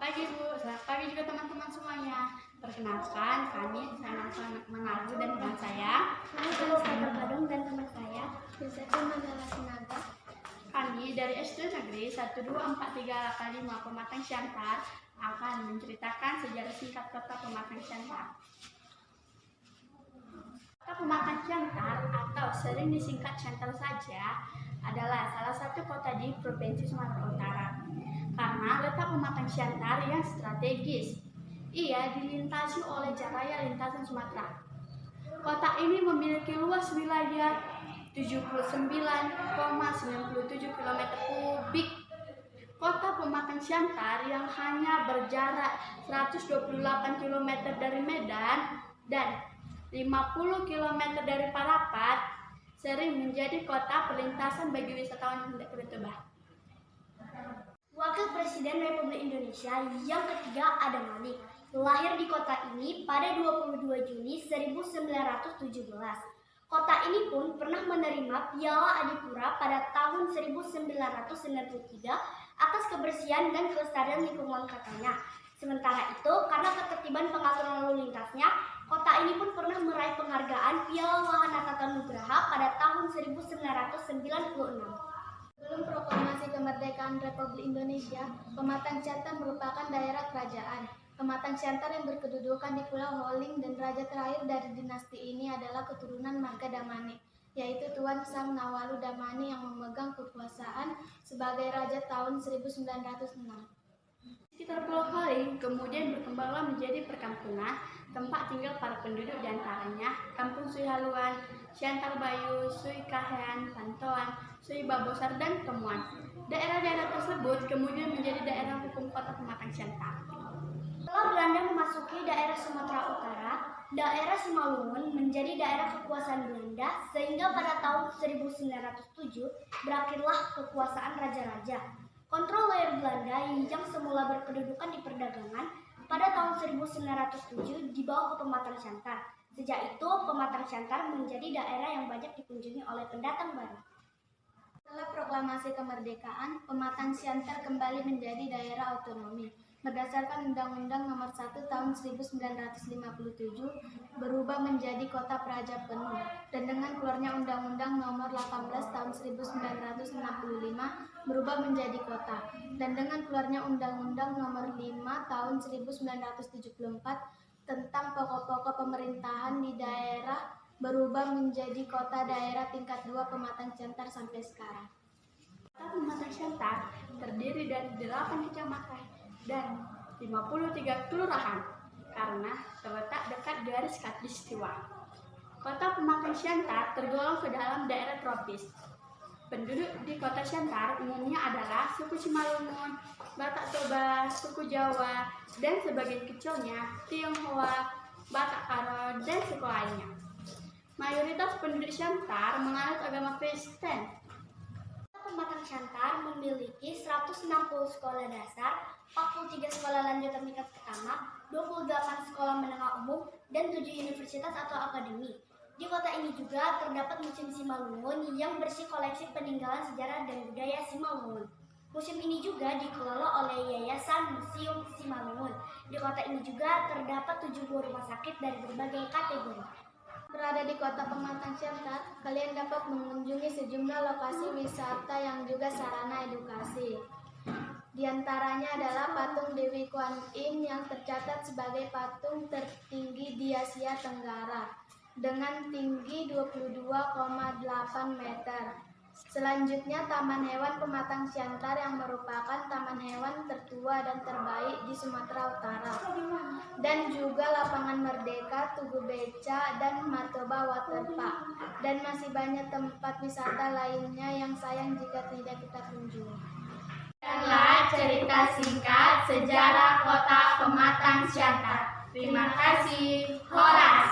pagi Bu, selamat pagi juga teman-teman semuanya. Perkenalkan, kami anak-anak Manado dan teman saya. Kami Sabar Badung dan teman saya, Yusefin Mandala Sinaga. Kami dari SD Negeri 12435 Pematang Siantar akan menceritakan sejarah singkat kota Pematang Siantar. Kota Pematang Siantar atau sering disingkat Siantar saja adalah salah satu kota di Provinsi Sumatera Utara. Karena letak Pematang Siantar yang strategis, ia dilintasi oleh jalan raya lintasan Sumatera. Kota ini memiliki luas wilayah 79,97 km kubik. Kota Pematang Siantar yang hanya berjarak 128 km dari Medan dan 50 km dari Parapat sering menjadi kota perlintasan bagi wisatawan hendak bertebah. Wakil Presiden Republik Indonesia yang ketiga Adam Malik lahir di kota ini pada 22 Juni 1917. Kota ini pun pernah menerima Piala Adipura pada tahun 1993 atas kebersihan dan kelestarian lingkungan katanya. Sementara itu, karena ketertiban pengaturan lalu lintasnya, kota ini pun pernah meraih penghargaan Piala Wahana Tata Nugraha pada tahun 1996. Sebelum proklamasi kemerdekaan Republik Indonesia, Pematang Siantar merupakan daerah kerajaan. Pematang Siantar yang berkedudukan di Pulau Holling dan raja terakhir dari dinasti ini adalah keturunan marga Damani, yaitu Tuan Sam Nawalu Damani yang memegang kekuasaan sebagai raja tahun 1906. Sekitar Pulau Holling kemudian berkembanglah menjadi perkampungan, tempat tinggal para penduduk diantaranya Kampung Sui Haluan, Siantar Bayu, Sui Kahean, Pantoan, Sui Babosar, dan Temuan. Daerah-daerah tersebut kemudian menjadi daerah hukum kota Pematang Siantar. Setelah Belanda memasuki daerah Sumatera Utara, daerah Simalungun menjadi daerah kekuasaan Belanda sehingga pada tahun 1907 berakhirlah kekuasaan raja-raja. Kontroler Belanda yang semula berkedudukan di perdagangan pada tahun 1907 dibawa ke Pematang Siantar. Sejak itu, Pematang Siantar menjadi daerah yang banyak dikunjungi oleh pendatang baru. Setelah proklamasi kemerdekaan, Pematang Siantar kembali menjadi daerah otonomi. Berdasarkan Undang-Undang Nomor 1 Tahun 1957 berubah menjadi kota praja penuh, dan dengan keluarnya Undang-Undang Nomor 18 Tahun 1965 berubah menjadi kota, dan dengan keluarnya Undang-Undang Nomor 5 Tahun 1974 tentang pokok-pokok pemerintahan di daerah berubah menjadi kota daerah tingkat 2 Pematang Siantar sampai sekarang. Kota Pematang Siantar terdiri dari 8 kecamatan dan 53 kelurahan karena terletak dekat garis khatulistiwa. Kota Pematang Siantar tergolong ke dalam daerah tropis. Penduduk di kota Siantar umumnya adalah suku Simalungun, Batak Toba, suku Jawa, dan sebagian kecilnya Tionghoa, Batak Karo, dan suku lainnya. Mayoritas penduduk Siantar menganut agama Kristen. Pematang Siantar memiliki 160 sekolah dasar, 43 sekolah lanjutan tingkat pertama, 28 sekolah menengah umum, dan 7 universitas atau akademi. Di kota ini juga terdapat Museum Simalungun yang bersih koleksi peninggalan sejarah dan budaya Simalungun. Museum ini juga dikelola oleh Yayasan Museum Simalungun. Di kota ini juga terdapat 70 rumah sakit dari berbagai kategori. Berada di kota Pematang Siantar, kalian dapat mengunjungi sejumlah lokasi wisata yang juga sarana edukasi. Di antaranya adalah patung Dewi Kuan Yin yang tercatat sebagai patung tertinggi di Asia Tenggara dengan tinggi 22,8 meter. Selanjutnya Taman Hewan Pematang Siantar yang merupakan taman hewan tertua dan terbaik di Sumatera Utara. Dan juga Lapangan Merdeka, Tugu Beca, dan Martoba Waterpark. Dan masih banyak tempat wisata lainnya yang sayang jika tidak kita kunjungi. Demikianlah cerita singkat sejarah kota Pematang Siantar. Terima kasih, Horas.